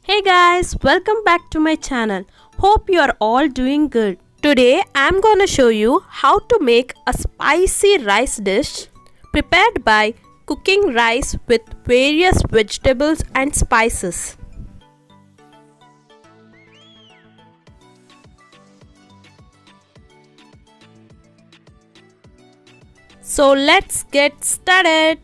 Hey guys, welcome back to my channel. Hope you are all doing good. Today I am gonna show you how to make a spicy rice dish prepared by cooking rice with various vegetables and spices. So let's get started.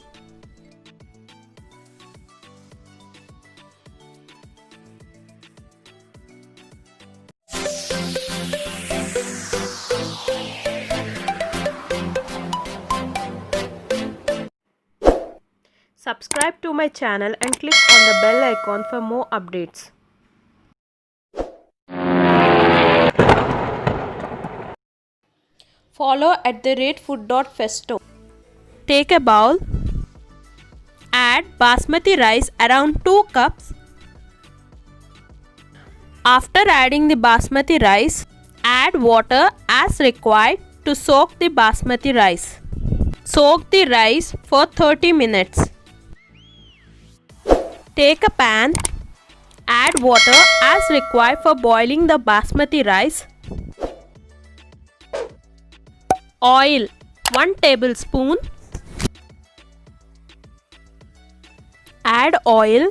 Subscribe to my channel and click on the bell icon for more updates. Follow @food.festo. Take a bowl. Add basmati rice around 2 cups. After adding the basmati rice, add water as required to soak the basmati rice. Soak the rice for 30 minutes. Take a pan, add water as required for boiling the basmati rice. Oil 1 tablespoon. Add oil.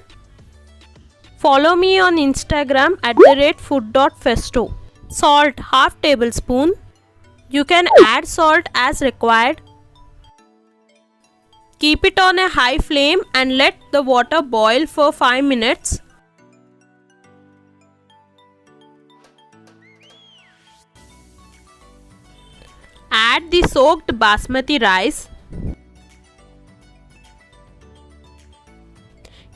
Follow me on Instagram @food.festo. Salt 1/2 tablespoon. You can add salt as required. Keep it on a high flame and let the water boil for 5 minutes. Add the soaked basmati rice.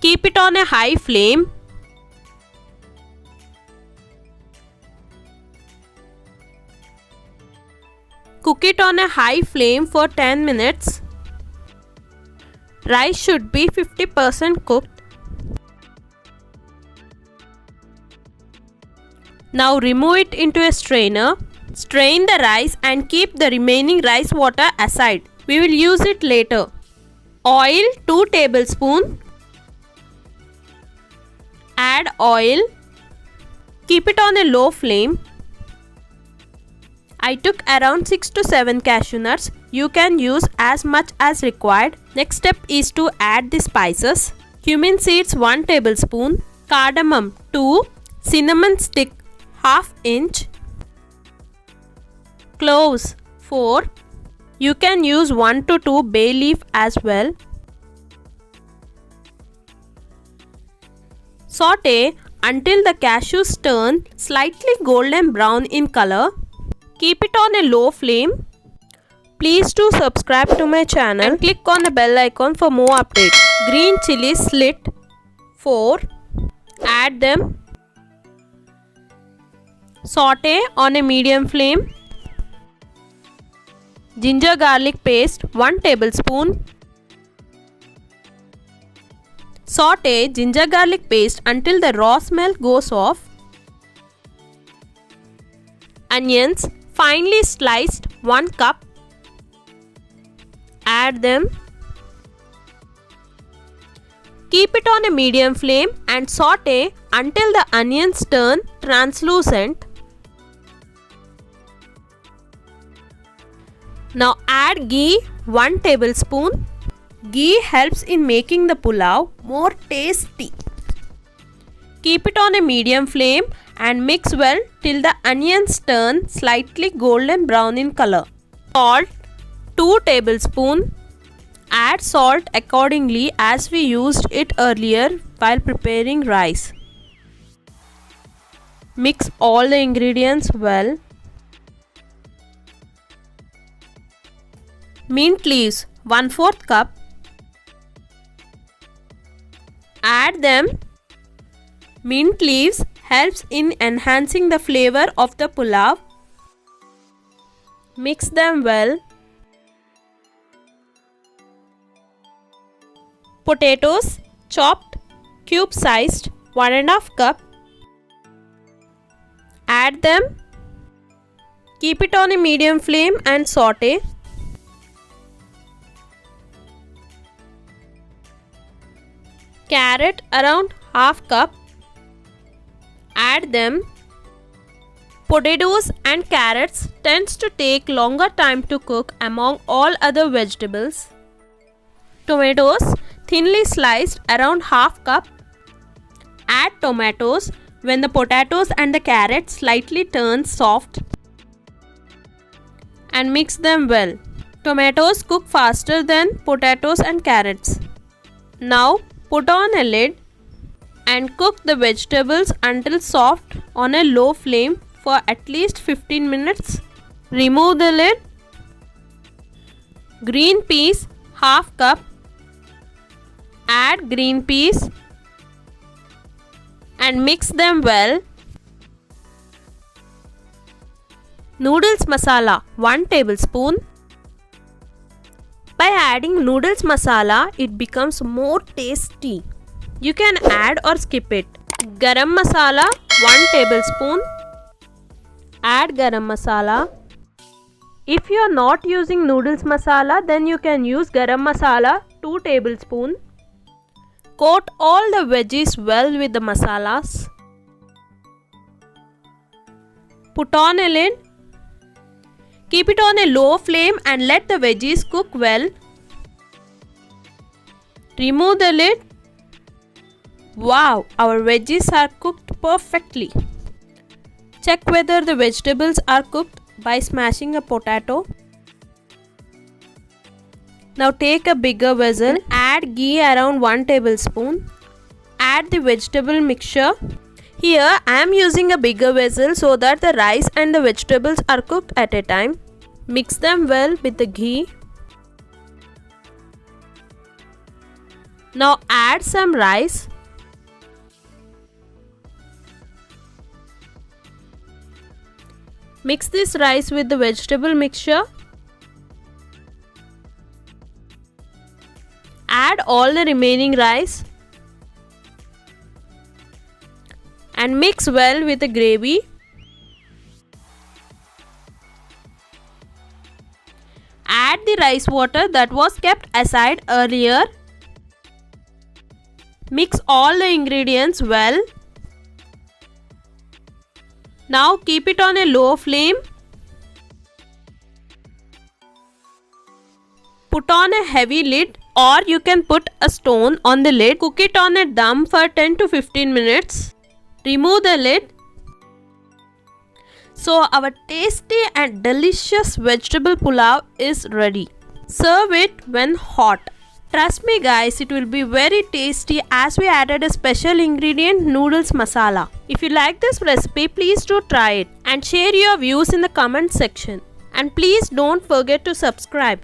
Keep it on a high flame. Cook it on a high flame for 10 minutes. Rice should be 50% cooked. Now remove it into a strainer. Strain the rice and keep the remaining rice water aside. We will use it later. Oil 2 tablespoon. Add oil. Keep it on a low flame. I took around 6 to 7 cashew nuts. You can use as much as required. Next step is to add the spices. Cumin seeds 1 tablespoon. Cardamom 2. Cinnamon stick 1/2 inch. Cloves 4. You can use 1 to 2 bay leaf as well. Saute until the cashews turn slightly golden brown in color. Keep it on a low flame. Please do subscribe to my channel and click on the bell icon for more updates. Green chilies slit 4. Add them. Saute on a medium flame. Ginger garlic paste 1 tablespoon. Saute ginger garlic paste until the raw smell goes off. Onions finely sliced 1 cup. Add them. Keep it on a medium flame and saute until the onions turn translucent. Now add ghee 1 tablespoon. Ghee helps in making the pulao more tasty. Keep it on a medium flame and mix well till the onions turn slightly golden brown in color. Salt 2 tablespoon. Add salt accordingly as we used it earlier while preparing rice. Mix all the ingredients well. Mint leaves 1/4 cup. Add them. Mint leaves helps in enhancing the flavor of the pulao. Mix them well. Potatoes chopped cube sized 1 1/2 cup. Add them. Keep it on a medium flame and saute. Carrot around 1/2 cup. Add them. Potatoes and carrots tends to take longer time to cook among all other vegetables. Tomatoes thinly sliced around half cup. Add tomatoes when the potatoes and the carrots slightly turn soft and mix them well. Tomatoes cook faster than potatoes and carrots. Now put on a lid and cook the vegetables until soft on a low flame for at least 15 minutes. Remove the lid. Green peas half cup. Add green peas and mix them well. Noodles masala 1 tablespoon. By adding noodles masala, it becomes more tasty. You can add or skip it. Garam masala 1 tablespoon. Add garam masala. If you are not using noodles masala, then you can use garam masala 2 tablespoon. Coat all the veggies well with the masalas. Put on a lid. Keep it on a low flame and let the veggies cook well. Remove the lid. Wow, our veggies are cooked perfectly. Check whether the vegetables are cooked by smashing a potato. Now take a bigger vessel, add ghee around 1 tablespoon. Add the vegetable mixture. Here I am using a bigger vessel so that the rice and the vegetables are cooked at a time. Mix them well with the ghee. Now add some rice. Mix this rice with the vegetable mixture. Add all the remaining rice and mix well with the gravy. Add the rice water that was kept aside earlier. Mix all the ingredients well. Now keep it on a low flame. Put on a heavy lid, or you can put a stone on the lid. Cook it on a dum for 10 to 15 minutes. Remove the lid. So our tasty and delicious vegetable pulao is ready. Serve it when hot. Trust me guys, it will be very tasty as we added a special ingredient, noodles masala. If you like this recipe, please do try it and share your views in the comment section. And please don't forget to subscribe.